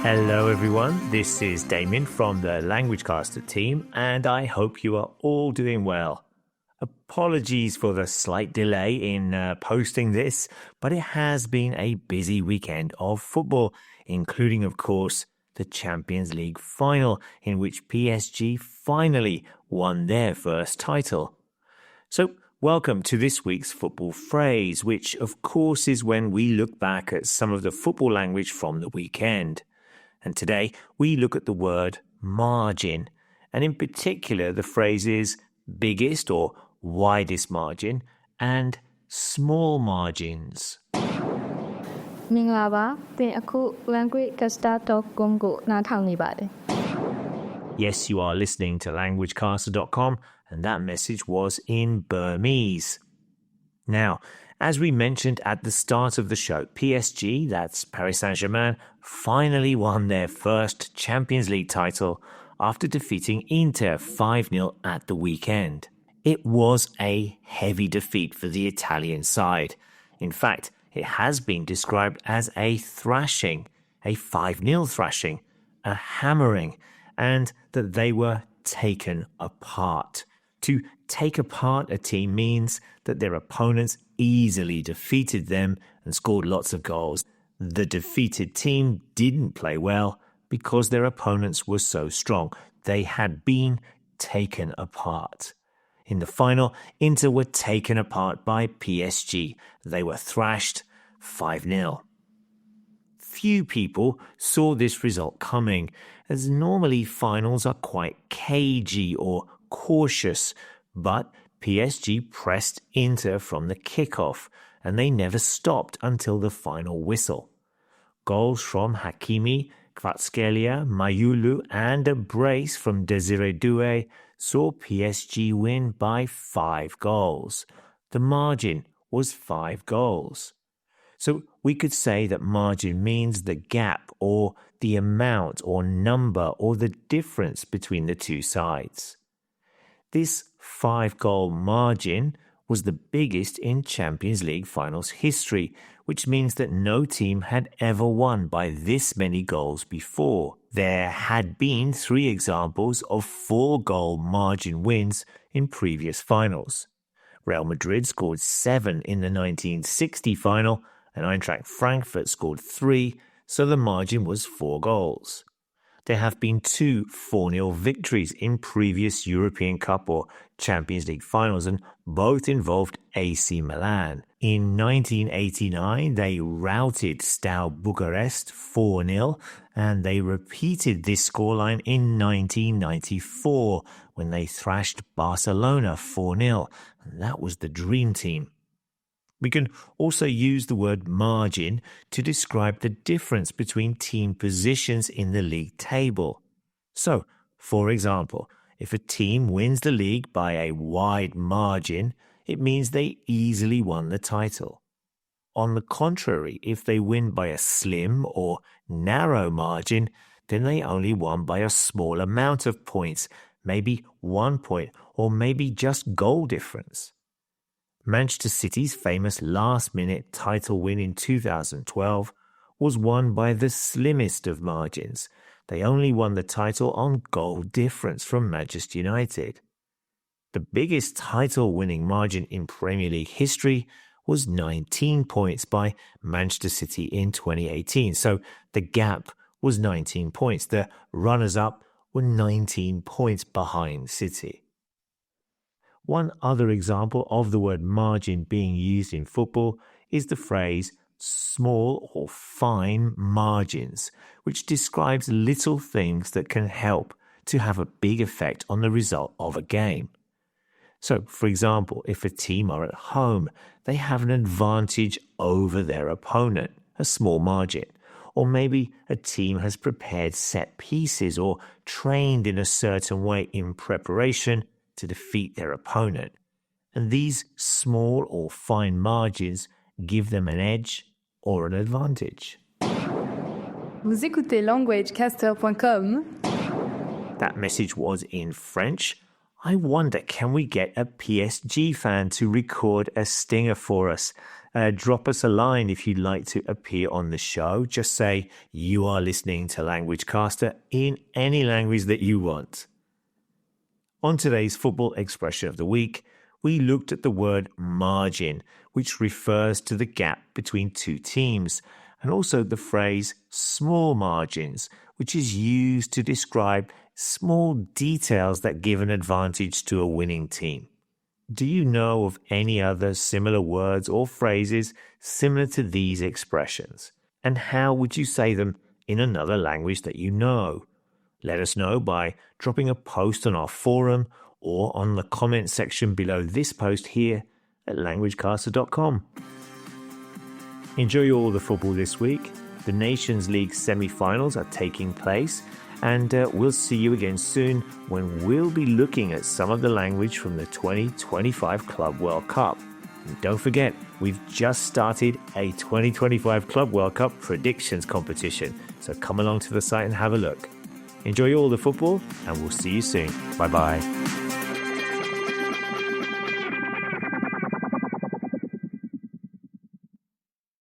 Hello everyone, this is Damien from the LanguageCaster team and I hope you are all doing well. Apologies for the slight delay in posting this, but it has been a busy weekend of football, including of course the Champions League final in which PSG finally won their first title. So welcome to this week's football phrase, which of course is when we look back at some of the football language from the weekend. And today we look at the word margin, and in particular the phrases biggest or widest margin and small margins. မင်္ဂလာပါသင်အခု languagecaster.com ကိုနားထောင်နေပါတယ် Yes, you are listening to languagecaster.com, and that message was in Burmese. Now, as we mentioned at the start of the show, PSG, that's Paris Saint-Germain, finally won their first Champions League title after defeating Inter 5-0 at the weekend. It was a heavy defeat for the Italian side. In fact, it has been described as a thrashing, a 5-0 thrashing, a hammering, and that they were taken apart. To take apart a team means that their opponents easily defeated them and scored lots of goals. The defeated team didn't play well because their opponents were so strong. They had been taken apart. In the final, Inter were taken apart by PSG. They were thrashed 5-0. Few people saw this result coming, as normally finals are quite cagey or cautious, but PSG pressed Inter from the kickoff, and they never stopped until the final whistle. Goals from Hakimi, Kvaratskhelia, Mayulu, and a brace from Desiré Doué saw PSG win by 5 goals. The margin was 5 goals. So we could say that margin means the gap or the amount or number or the difference between the two sides. This 5-goal margin was the biggest in Champions League finals history, which means that no team had ever won by this many goals before. There had been 3 examples of 4-goal margin wins in previous finals. Real Madrid scored 7 in the 1960 final, and Eintracht Frankfurt scored 3, so the margin was 4 goals. There have been 2 4-0 victories in previous European Cup or Champions League finals, and both involved AC Milan. In 1989, they routed Steaua Bucharest 4-0, and they repeated this scoreline in 1994 when they thrashed Barcelona 4-0, and that was the dream team. We can also use the word margin to describe the difference between team positions in the league table. So, for example, if a team wins the league by a wide margin, it means they easily won the title. On the contrary, if they win by a slim or narrow margin, then they only won by a small amount of points, maybe 1 point or maybe just goal difference. Manchester City's famous last-minute title win in 2012 was won by the slimmest of margins. They only won the title on goal difference from Manchester United. The biggest title-winning margin in Premier League history was 19 points by Manchester City in 2018, so the gap was 19 points. The runners-up were 19 points behind City. One other example of the word margin being used in football is the phrase small or fine margins, which describes little things that can help to have a big effect on the result of a game. So, for example, if a team are at home, they have an advantage over their opponent, a small margin. Or maybe a team has prepared set pieces or trained in a certain way in preparation to defeat their opponent. And these small or fine margins give them an edge or an advantage. Vous écoutez languagecaster.com. That message was in French. I wonder, can we get a PSG fan to record a stinger for us? Drop us a line if you'd like to appear on the show. Just say you are listening to Language Caster in any language that you want. On today's football expression of the week, we looked at the word margin, which refers to the gap between two teams, and also the phrase small margins, which is used to describe small details that give an advantage to a winning team. Do you know of any other similar words or phrases similar to these expressions? And how would you say them in another language that you know? Let us know by dropping a post on our forum or on the comment section below this post here at languagecaster.com. Enjoy all the football this week. The Nations League semi-finals are taking place, and we'll see you again soon when we'll be looking at some of the language from the 2025 Club World Cup. And don't forget, we've just started a 2025 Club World Cup predictions competition, so come along to the site and have a look. Enjoy all the football, and we'll see you soon. Bye-bye.